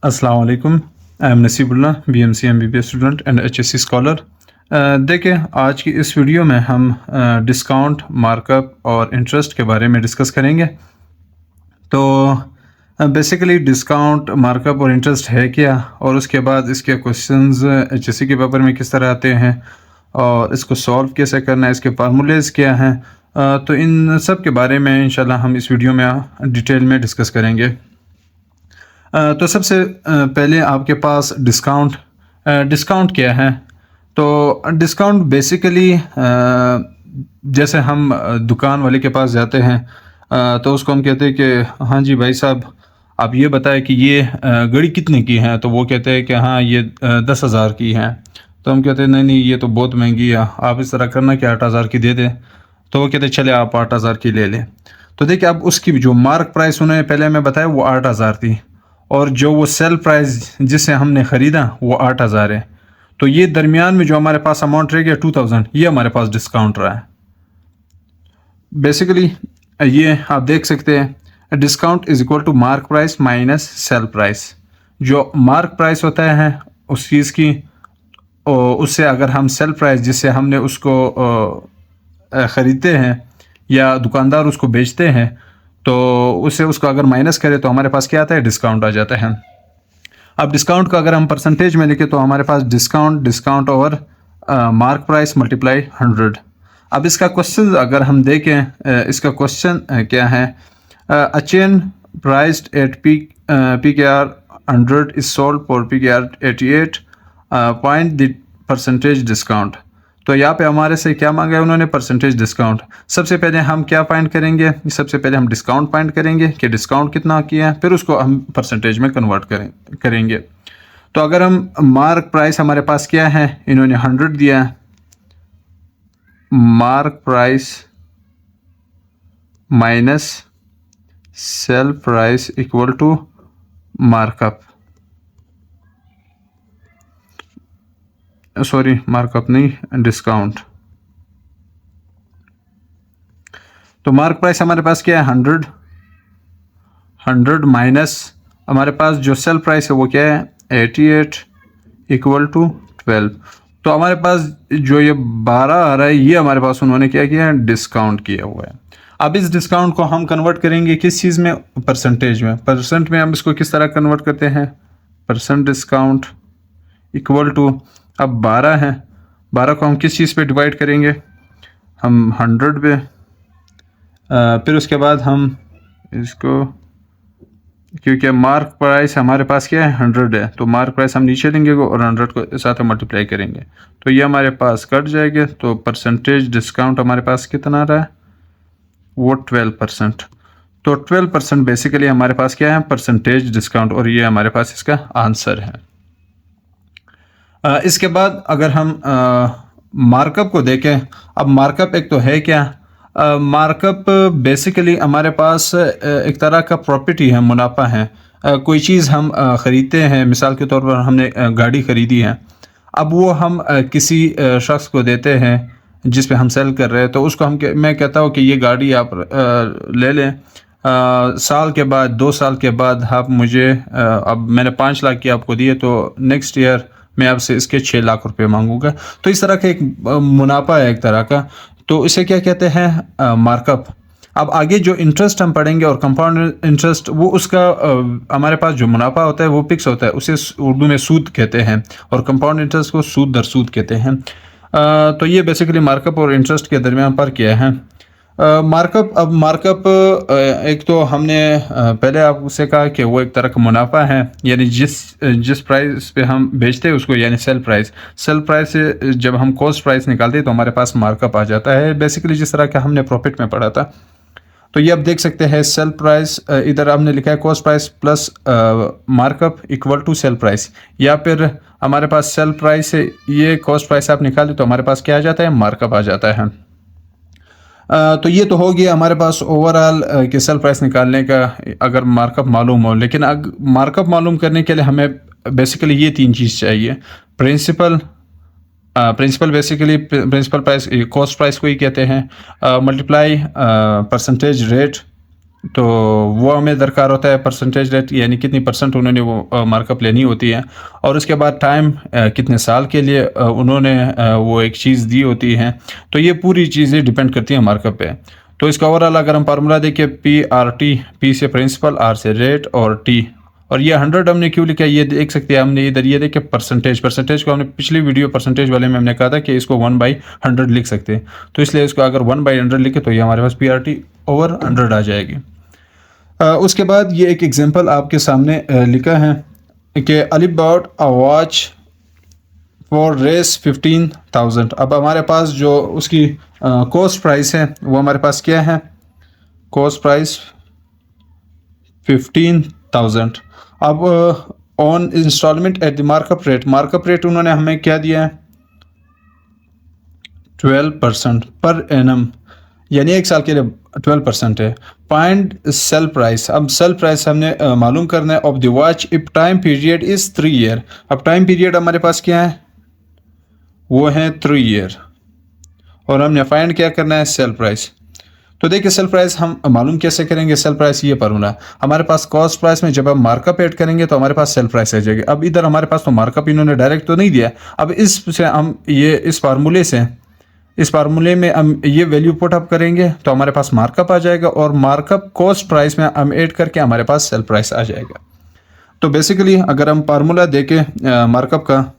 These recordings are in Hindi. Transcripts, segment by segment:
अस्सलाम वालेकुम। I am Nasibullah, BMC MBBS student and HSC scholar. देखिए, आज की इस वीडियो में हम डिस्काउंट, मार्कअप और इंटरेस्ट के बारे में डिस्कस करेंगे। तो बेसिकली डिस्काउंट, मार्कअप और इंटरेस्ट है क्या, और उसके बाद इसके क्वेश्चंस एचएससी के पेपर में किस तरह आते हैं और इसको सॉल्व कैसे करना है, इसके फार्मूलेज क्या हैं। तो इन सब के बारे में इंशाल्लाह हम इस वीडियो में डिटेल में डिस्कस करेंगे। तो सबसे पहले आपके पास डिस्काउंट क्या है? तो डिस्काउंट बेसिकली जैसे हम दुकान वाले के पास जाते हैं, तो उसको हम कहते हैं कि हाँ जी भाई साहब, आप ये बताएं कि ये घड़ी कितने की है। तो वो कहते हैं कि हाँ ये 10,000 की है। तो हम कहते हैं नहीं नहीं, ये तो बहुत महंगी है, आप इस तरह करना कि 8,000 की दे दें। तो वो कहते हैं चले आप 8,000 की ले लें। तो देखिए, अब उसकी जो मार्क प्राइस उन्होंने पहले मैं बताया वो 8,000 थी, और जो वो सेल प्राइस जिससे हमने ख़रीदा वो 8,000 है। तो ये दरमियान में जो हमारे पास अमाउंट रह गया 2,000, ये हमारे पास डिस्काउंट रहा है। बेसिकली ये आप देख सकते हैं, discount is equal to mark price minus sale price. जो मार्क प्राइस होता है उस चीज़ की, उससे अगर हम सेल प्राइस जिससे हमने उसको ख़रीदते हैं या दुकानदार उसको बेचते हैं, तो उससे उसको अगर माइनस करें तो हमारे पास क्या आता है, डिस्काउंट आ जाता है। अब डिस्काउंट का अगर हम परसेंटेज में लिखें तो हमारे पास डिस्काउंट और मार्क प्राइस मल्टीप्लाई 100। अब इसका क्वेश्चन अगर हम देखें, इसका क्वेश्चन क्या है, a chain priced at P K R 100 is sold for P K R 88, point the percentage discount. तो यहाँ पे हमारे से क्या मांगा है उन्होंने, परसेंटेज डिस्काउंट। सबसे पहले हम क्या फाइंड करेंगे, सबसे पहले हम डिस्काउंट फाइंड करेंगे कि डिस्काउंट कितना किया है, फिर उसको हम परसेंटेज में कन्वर्ट करेंगे। तो अगर हम मार्क प्राइस हमारे पास क्या है, इन्होंने 100 दिया है, mark price minus sale price equal to markup, sorry markup नहीं, डिस्काउंट। तो मार्क प्राइस हमारे पास क्या है, 100 माइनस हमारे पास जो सेल प्राइस है वो क्या है, 88 इक्वल टू 12। तो हमारे पास जो ये 12 आ रहा है, ये हमारे पास उन्होंने क्या किया है, डिस्काउंट किया हुआ है। अब इस डिस्काउंट को हम कन्वर्ट करेंगे किस चीज़ में, परसेंटेज में। परसेंट में हम इसको किस तरह कन्वर्ट करते हैं, परसेंट डिस्काउंट इक्वल टू, अब 12 है, 12 को हम किस चीज़ पे डिवाइड करेंगे, हम 100 पे। फिर उसके बाद हम इसको, क्योंकि मार्क प्राइस हमारे पास क्या है, 100 है, तो मार्क प्राइस हम नीचे लेंगे और 100 को साथ मल्टीप्लाई करेंगे, तो ये हमारे पास कट जाएगा। तो परसेंटेज डिस्काउंट हमारे पास कितना आ रहा है, वो 12%। तो 12% बेसिकली हमारे पास क्या है, परसेंटेज डिस्काउंट, और ये हमारे पास इसका आंसर है। इसके बाद अगर हम मार्कअप को देखें, अब मार्कअप एक तो है क्या, मार्कअप बेसिकली हमारे पास एक तरह का प्रॉपर्टी है, मुनाफा है। कोई चीज़ हम ख़रीदते हैं, मिसाल के तौर पर हमने गाड़ी ख़रीदी है, अब वो हम किसी शख्स को देते हैं जिस पे हम सेल कर रहे हैं, तो उसको मैं कहता हूँ कि ये गाड़ी आप ले लें। साल के बाद, 2 साल के बाद आप मुझे, अब मैंने 5 लाख की आपको दी है, तो नेक्स्ट ईयर मैं आपसे इसके 6 लाख रुपए मांगूंगा। तो इस तरह का एक मुनाफा है एक तरह का, तो इसे क्या कहते हैं, मार्कअप। अब आगे जो इंटरेस्ट हम पढ़ेंगे और कंपाउंड इंटरेस्ट, वो उसका हमारे पास जो मुनाफा होता है वो फिक्स होता है, उसे उर्दू में सूद कहते हैं, और कंपाउंड इंटरेस्ट को सूद दर सूद कहते हैं। तो ये बेसिकली मार्कअप और इंटरेस्ट के दरमियान पर क्या है। मार्कअप, अब मार्कअप एक तो हमने पहले आपसे कहा कि वो एक तरह का मुनाफा है, यानी जिस प्राइस पे हम बेचते हैं उसको, यानी सेल प्राइस से जब हम कॉस्ट प्राइस निकालते हैं तो हमारे पास मार्कअप आ जाता है, बेसिकली जिस तरह का हमने प्रॉफिट में पढ़ा था। तो ये आप देख सकते हैं, सेल प्राइस, इधर आपने लिखा है cost price plus markup equal to sale price, या फिर हमारे पास सेल प्राइस से ये कॉस्ट प्राइस आप निकालें तो हमारे पास क्या आ जाता है, मार्कअप आ जाता है। तो ये तो हो गया हमारे पास ओवरऑल कि सेल प्राइस निकालने का, अगर मार्कअप मालूम हो। लेकिन मार्कअप मालूम करने के लिए हमें बेसिकली ये 3 चीज़ चाहिए। Principal basically principal price, cost price को ही कहते हैं, मल्टीप्लाई परसेंटेज रेट, तो वो हमें दरकार होता है परसेंटेज रेट, यानी कितनी परसेंट उन्होंने वो मार्कअप लेनी होती है। और उसके बाद टाइम, कितने साल के लिए उन्होंने वो एक चीज़ दी होती है। तो ये पूरी चीज़ें डिपेंड करती हैं मार्कअप पे। तो इसका ओवरऑल अगर हम फार्मूला देखें, PRT, P से प्रिंसिपल, R से रेट और T, और ये 100 हमने क्यों लिखा है ये देख सकते हैं हमने इधर, ये देखे परसेंटेज को हमने पिछली वीडियो परसेंटेज वाले में हमने कहा था कि इसको 1/100 लिख सकते हैं। तो इसलिए इसको अगर 1/100 लिखे तो ये हमारे पास PRT ओवर 100 आ जाएगी। उसके बाद ये एक एग्जांपल आपके सामने लिखा है कि Ali bought a watch for Rs 15,000। अब हमारे पास जो उसकी कॉस्ट प्राइस है वो हमारे पास क्या है, कॉस्ट प्राइस 15,000। अब on installment at the markup rate उन्होंने हमें क्या दिया है, 12% पर एनम, यानी एक साल के लिए 12% है। फाइंड सेल प्राइस, अब सेल प्राइस हमने मालूम करना है of the watch if time period is 3 year. अब टाइम पीरियड हमारे पास क्या है, वो है 3 ईयर, और हमने फाइंड क्या करना है, सेल प्राइस। तो देखिए सेल प्राइस हम मालूम कैसे करेंगे, सेल प्राइस ये फार्मूला हमारे पास कॉस्ट प्राइस में जब हम मार्कअप ऐड करेंगे तो हमारे पास सेल प्राइस आ जाएगी। अब इधर हमारे पास तो मार्कअप इन्होंने डायरेक्ट तो नहीं दिया, अब इससे हम ये इस फार्मूले में हम ये वैल्यू पुट अप करेंगे तो हमारे पास मार्कअप आ जाएगा, और मार्कअप कॉस्ट प्राइस में हम ऐड करके हमारे पास सेल प्राइस आ जाएगा। तो बेसिकली अगर हम फार्मूला देखें मार्कअप का,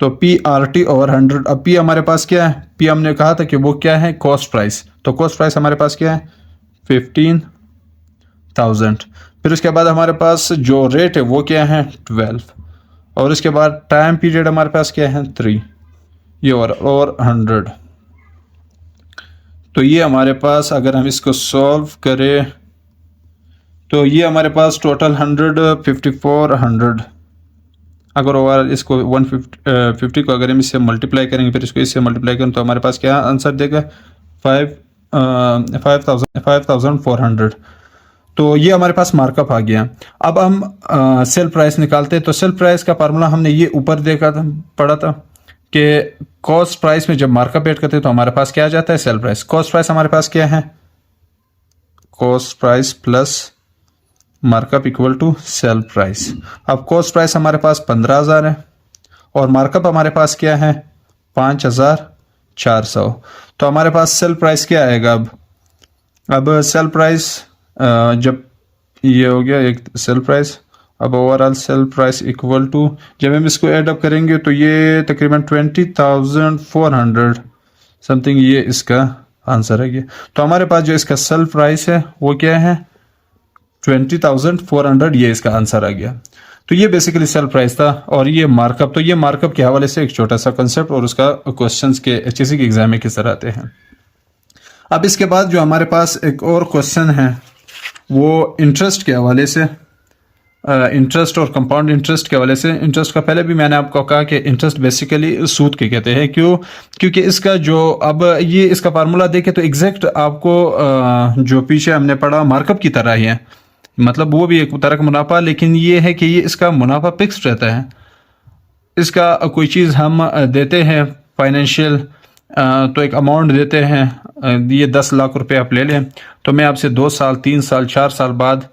तो PRT ओवर 100। अब P हमारे पास क्या है, P हमने कहा था कि वो क्या है, कॉस्ट प्राइस। तो कॉस्ट प्राइस हमारे पास क्या है, 15,000। फिर उसके बाद हमारे पास जो रेट है वो क्या है, 12, और उसके बाद टाइम पीरियड हमारे पास क्या है, 3, ये और 100। तो ये हमारे पास अगर हम इसको सॉल्व करें तो ये हमारे पास टोटल 154 100। अगर ओवरऑल इसको 150 को अगर हम इससे मल्टीप्लाई करेंगे, फिर इसको इससे मल्टीप्लाई करें तो हमारे पास क्या आंसर देगा, 5,400। तो ये हमारे पास मार्कअप आ गया। अब हम सेल प्राइस निकालते हैं। तो सेल प्राइस का फार्मूला हमने ये ऊपर देखा था, पढ़ा था कि कॉस्ट प्राइस में जब मार्कअप ऐड करते हैं तो हमारे पास क्या आ जाता है, सेल प्राइस। कॉस्ट प्राइस हमारे पास क्या है, cost price plus markup equal to sale price. अब कॉस्ट प्राइस हमारे पास 15,000 है और मार्कअप हमारे पास क्या है, 5,400। तो हमारे पास सेल प्राइस क्या आएगा, अब सेल प्राइस जब ये हो गया एक सेल प्राइस, अब overall sell price equal to, जब हम इसको ऐड अप करेंगे तो ये तकरीबन 20,400 समथिंग, ये इसका आंसर है। तो हमारे पास जो इसका सेल प्राइस है वो क्या है, 20,400, ये इसका आंसर आ गया। तो ये बेसिकली सेल प्राइस था। और ये मार्कअप, तो ये मार्कअप के हवाले से एक छोटा सा कंसेप्ट और उसका क्वेश्चंस के HSC के एग्जाम में किस तरह आते हैं। अब इसके बाद जो हमारे पास एक और क्वेश्चन है वो इंटरेस्ट के हवाले से, इंटरेस्ट और कंपाउंड इंटरेस्ट के हवाले से। इंटरेस्ट का पहले भी मैंने आपको कहा कि इंटरेस्ट बेसिकली सूद के कहते हैं, क्योंकि इसका जो, अब ये इसका फार्मूला देखे तो एग्जैक्ट आपको जो पीछे हमने पढ़ा मार्कअप की तरह ही है, मतलब वो भी एक तरह का मुनाफा, लेकिन ये है कि ये इसका मुनाफा फिक्स्ड रहता है। इसका कोई चीज़ हम देते हैं फाइनेंशियल, तो एक अमाउंट देते हैं, ये 10 लाख रुपए आप ले लें, तो मैं आपसे 2 साल 3 साल 4 साल बाद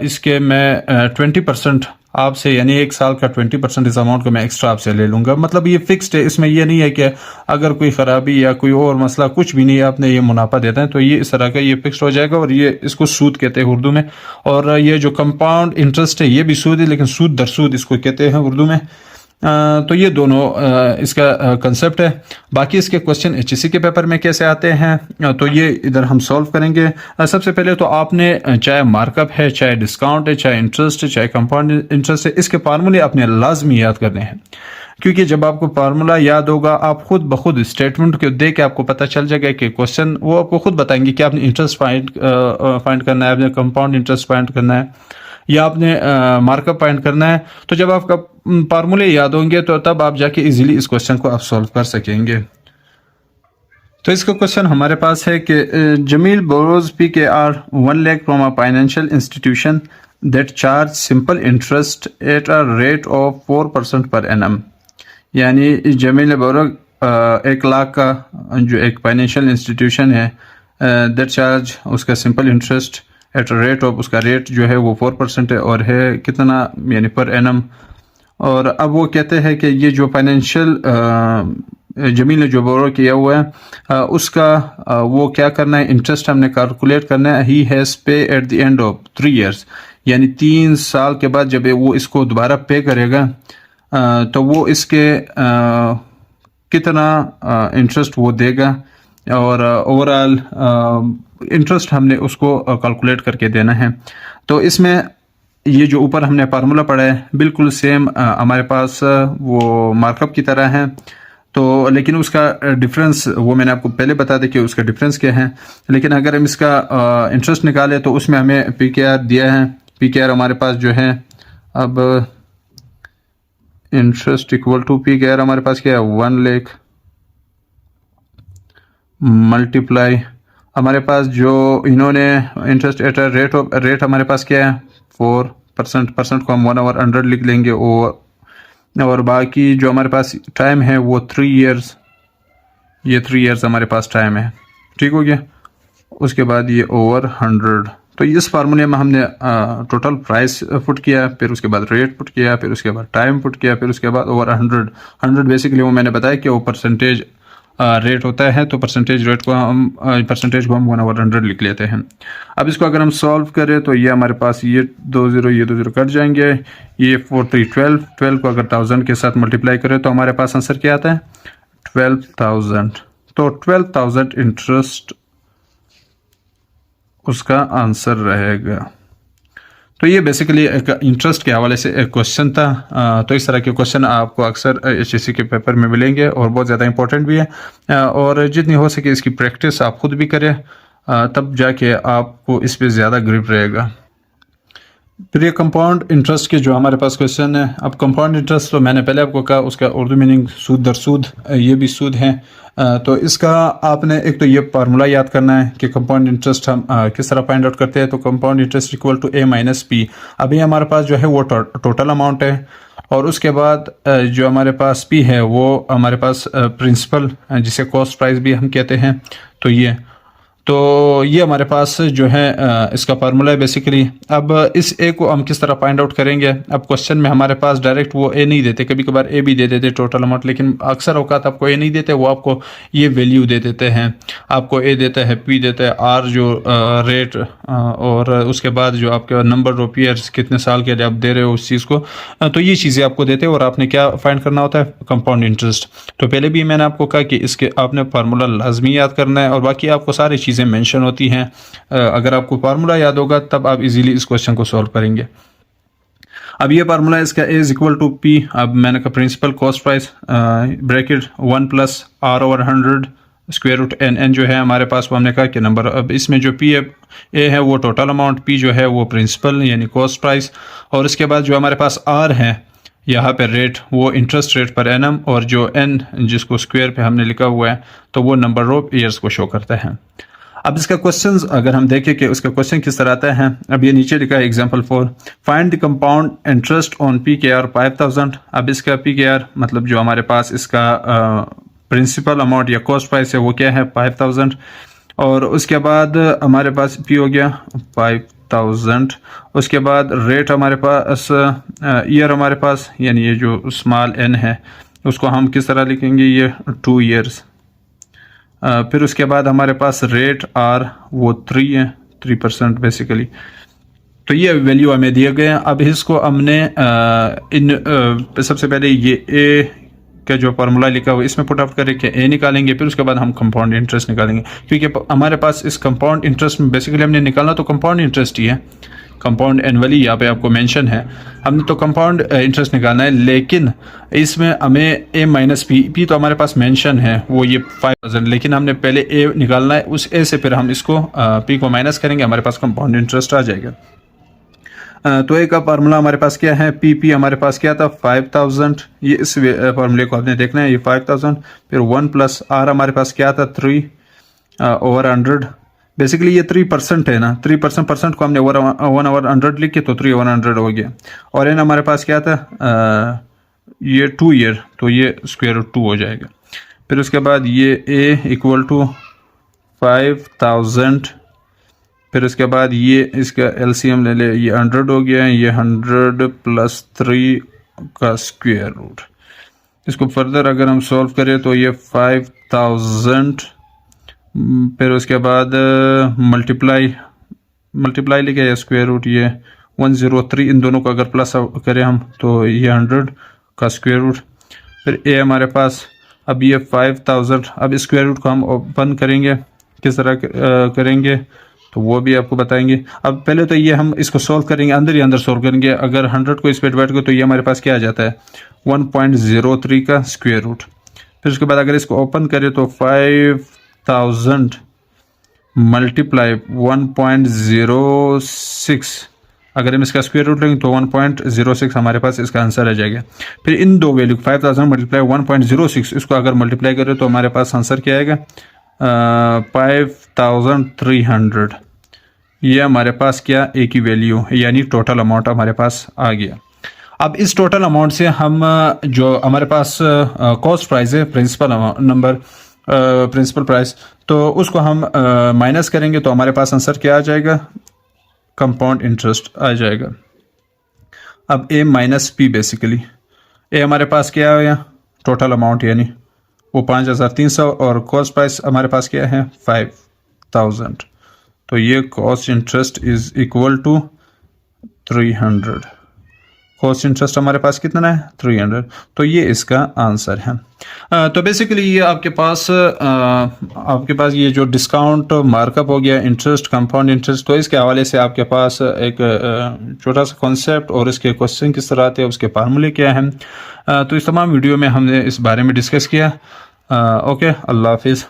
इसके मैं 20% आपसे, यानी 1 साल का 20% इस अमाउंट को मैं एक्स्ट्रा आपसे ले लूँगा। मतलब ये फिक्स्ड है, इसमें ये नहीं है कि अगर कोई ख़राबी या कोई और मसला कुछ भी नहीं है, आपने ये मुनाफा देता है तो ये इस तरह का ये फिक्स्ड हो जाएगा, और ये इसको सूद कहते हैं उर्दू में। और ये जो कंपाउंड इंटरेस्ट है ये भी सूद है, लेकिन सूद दर सूद इसको कहते हैं उर्दू में। तो ये दोनों इसका कंसेप्ट है। बाकी इसके क्वेश्चन HSC के पेपर में कैसे आते हैं तो ये इधर हम सॉल्व करेंगे। सबसे पहले तो आपने चाहे मार्कअप है, चाहे डिस्काउंट है, चाहे इंटरेस्ट है, चाहे कंपाउंड इंटरेस्ट है, इसके फार्मूले आपने लाजमी याद करने हैं, क्योंकि जब आपको फार्मूला याद होगा आप खुद ब खुद स्टेटमेंट को देख के आपको पता चल जाएगा कि क्वेश्चन वो आपको खुद बताएंगे कि आपने इंटरेस्ट फाइंड करना है, आपने कंपाउंड इंटरेस्ट फाइंड करना है, या आपने मार्कअप फाइंड करना है। तो जब आपका फार्मूले याद होंगे तो तब आप जाके इजीली इस क्वेश्चन को आप सॉल्व कर सकेंगे। तो इसका क्वेश्चन हमारे पास है कि Jamil borrows PKR 1 lakh from a financial institution that charge simple interest at a rate of 4% per annum. यानी जमील बोरो 1 लाख का जो एक फाइनेंशियल इंस्टीट्यूशन है दैट चार्ज, उसका simple interest at rate of, उसका रेट जो है वो 4% है और है कितना, यानी पर एनम। और अब वो कहते हैं कि ये जो फाइनेंशियल ज़मीन ने जो बोरो किया हुआ है उसका वो क्या करना है, इंटरेस्ट हमने कैलकुलेट करना है। ही हैज़ पे at the end of 3 years, यानी 3 साल के बाद जब वो इसको दोबारा पे करेगा तो वो इसके कितना इंटरेस्ट वो देगा, और ओवरऑल इंटरेस्ट हमने उसको कैलकुलेट करके देना है। तो इसमें ये जो ऊपर हमने फार्मूला पढ़ा है बिल्कुल सेम हमारे पास वो मार्कअप की तरह है। तो लेकिन उसका डिफरेंस वो मैंने आपको पहले बता दें कि उसका डिफरेंस क्या है। लेकिन अगर हम इसका इंटरेस्ट निकालें तो उसमें हमें पी के आर दिया है। पी के आर हमारे पास जो है, अब interest equal to P K are हमारे पास क्या है, 1 लाख मल्टीप्लाई हमारे पास जो इन्होंने इंटरेस्ट एट रेट हमारे पास क्या है 4%। परसेंट को हम 1 ओवर 100 लिख लेंगे, और बाकी जो हमारे पास टाइम है वो 3 ईयर्स, ये 3 ईयर्स हमारे पास टाइम है। ठीक हो गया। उसके बाद ये ओवर 100, तो इस फार्मूले में हमने टोटल प्राइस पुट किया, फिर उसके बाद रेट पुट किया, फिर उसके बाद टाइम पुट किया, फिर उसके बाद ओवर 100 बेसिकली वो मैंने बताया कि वो परसेंटेज रेट होता है। तो परसेंटेज को हम 1 ओवर 100 लिख लेते हैं। अब इसको अगर हम सॉल्व करें तो ये हमारे पास ये 2 0 कट जाएंगे, ये 4 3 12 को अगर 1000 के साथ मल्टीप्लाई करें तो हमारे पास आंसर क्या आता है 12,000। तो 12,000 इंटरेस्ट उसका आंसर रहेगा। तो ये बेसिकली एक इंटरेस्ट के हवाले से एक क्वेश्चन था। तो इस तरह के क्वेश्चन आपको अक्सर एचएससी के पेपर में मिलेंगे और बहुत ज़्यादा इंपॉर्टेंट भी है। और जितनी हो सके इसकी प्रैक्टिस आप खुद भी करें, तब जाके आपको इस पे ज़्यादा ग्रिप रहेगा। फिर ये कंपाउंड इंटरेस्ट के जो हमारे पास क्वेश्चन है। अब कंपाउंड इंटरेस्ट तो मैंने पहले आपको कहा, उसका उर्दू मीनिंग सूद दर सूद, ये भी सूद है। तो इसका आपने एक तो ये फार्मूला याद करना है कि कंपाउंड इंटरेस्ट हम किस तरह फाइंड आउट करते हैं। तो compound interest equal to A minus P. अभी हमारे पास जो है वो टोटल अमाउंट है, और उसके बाद जो हमारे पास पी है वो हमारे पास प्रिंसिपल, जिसे कॉस्ट प्राइस भी हम कहते हैं। तो ये हमारे पास जो है इसका फार्मूला है बेसिकली। अब इस ए को हम किस तरह फाइंड आउट करेंगे। अब क्वेश्चन में हमारे पास डायरेक्ट वो ए नहीं देते, कभी कभार ए भी दे देते टोटल अमाउंट, लेकिन अक्सर औकात आपको ए नहीं देते, वो आपको ये वैल्यू दे देते हैं। आपको ए देता है, पी देता है, आर जो रेट, और उसके बाद जो आपके नंबर ऑफ ईयर्स कितने साल के लिए आप दे रहे हो उस चीज़ को। तो ये चीज़ें आपको देते हैं और आपने क्या फाइंड करना होता है, कंपाउंड इंटरेस्ट। तो पहले भी मैंने आपको कहा कि इसके आपने फार्मूला लाजमी याद करना है, और बाकी आपको सारी चीज़ें मेंशन होती हैं। अगर आपको फार्मूला याद होगा तब आप इजीली इस क्वेश्चन को सॉल्व करेंगे। अब ये फार्मूला इसका A is equal to P. अब मैंने कहा principal cost price bracket 1 plus R over 100 square root N जो है हमारे पास, वो हमने कहा कि नंबर। अब इसमें जो पी ए है वो टोटल अमाउंट, पी जो है वो प्रिंसिपल यानी कॉस्ट प्राइस, और इसके बाद जो हमारे पास आर है यहाँ पे रेट, वो इंटरेस्ट रेट पर एनम, और जो एन जिसको स्क्वायर पे हमने लिखा हुआ है तो वो नंबर ऑफ ईयर्स को शो करता है। अब इसका क्वेश्चन अगर हम देखें कि उसका क्वेश्चन किस तरह आता है। अब ये नीचे लिखा है example 4, find the compound interest on P K are 5000। अब इसका पी के आर मतलब जो हमारे पास इसका प्रिंसिपल अमाउंट या कॉस्ट प्राइस है वो क्या है 5000, और उसके बाद हमारे पास पी हो गया 5000। उसके बाद रेट हमारे पास ईयर हमारे पास, यानी ये जो स्मॉल एन है उसको हम किस तरह लिखेंगे, ये 2 ईयर्स। फिर उसके बाद हमारे पास रेट आर वो 3 है, 3% बेसिकली। तो ये वैल्यू हमें दिए गए हैं। अब इसको हमने सबसे पहले ये ए का जो फार्मूला लिखा हुआ इसमें पुट आउट करके ए निकालेंगे, फिर उसके बाद हम कंपाउंड इंटरेस्ट निकालेंगे, क्योंकि हमारे पास इस कंपाउंड इंटरेस्ट में बेसिकली हमने निकालना तो कंपाउंड इंटरेस्ट ही है। कंपाउंड एनुअली यहाँ पे आपको मेंशन है, हमने तो कंपाउंड इंटरेस्ट निकालना है, लेकिन इसमें हमें ए माइनस पी तो हमारे पास मेंशन है वो ये 5000, लेकिन हमने पहले ए निकालना है, उस ए से फिर हम इसको पी को माइनस करेंगे, हमारे पास कंपाउंड इंटरेस्ट आ जाएगा। तो एक का फार्मूला हमारे पास क्या है, पी हमारे पास क्या था 5000। ये इस फार्मूले को आपने देखना है, ये 5000, फिर 1 प्लस आर हमारे पास क्या था 3 ओवर 100। बेसिकली ये 3% है ना, 3% को हमने 1 ओवर 100 लिख के तो 3 ओवर 100 हो गया। और एन हमारे पास क्या था ये 2 ईयर, तो ये स्क्वायर रूट 2 हो जाएगा। फिर उसके बाद ये ए इक्वल टू 5000, फिर उसके बाद ये इसका एलसीएम ले ले, ये 100 हो गया, ये 100 + 3 का स्क्वायर रूट। इसको फर्दर अगर हम सॉल्व करें तो ये 5000, फिर उसके बाद मल्टीप्लाई लिखे या स्क्वायर रूट, ये 103, इन दोनों को अगर प्लस करें हम तो ये 100 का स्क्वायर रूट। फिर ए हमारे पास, अब ये 5000, अब स्क्वायर रूट को हम ओपन करेंगे, किस तरह करेंगे तो वो भी आपको बताएंगे। अब पहले तो ये हम इसको सॉल्व करेंगे, अंदर ही अंदर सॉल्व करेंगे। अगर 100 को इस पर डिवाइड करो तो ये हमारे पास क्या आ जाता है, 1.03 का स्क्वायर रूट। फिर उसके बाद अगर इसको ओपन करें तो 5000 मल्टीप्लाई 1.06, अगर हम इसका स्क्वायर रूट लेंगे तो 1.06 हमारे पास इसका आंसर आ जाएगा। फिर इन दो वैल्यू 5000 मल्टीप्लाई 1.06, इसको अगर मल्टीप्लाई करें तो हमारे पास आंसर क्या आएगा, 5300। ये हमारे पास क्या ए की वैल्यू, यानी टोटल अमाउंट हमारे पास आ गया। अब इस टोटल अमाउंट से हम जो हमारे पास कॉस्ट प्राइस है, प्रिंसिपल प्राइस, तो उसको हम माइनस करेंगे तो हमारे पास आंसर क्या आ जाएगा, कंपाउंड इंटरेस्ट आ जाएगा। अब ए माइनस पी, बेसिकली ए हमारे पास क्या है, टोटल अमाउंट यानी वो 5300, और कॉस्ट प्राइस हमारे पास क्या है 5000, तो ये cost interest is equal to 300। Cost interest हमारे पास कितना है 300, तो ये इसका आंसर है। तो बेसिकली ये आपके पास ये जो डिस्काउंट मार्कअप हो गया, इंटरेस्ट, कंपाउंड इंटरेस्ट, तो इसके हवाले से आपके पास एक छोटा सा कॉन्सेप्ट और इसके क्वेश्चन किस तरह आते हैं, उसके फार्मूले क्या हैं, तो इस तमाम वीडियो में हमने इस बारे में डिस्कस किया। ओके, अल्लाह हाफिज़।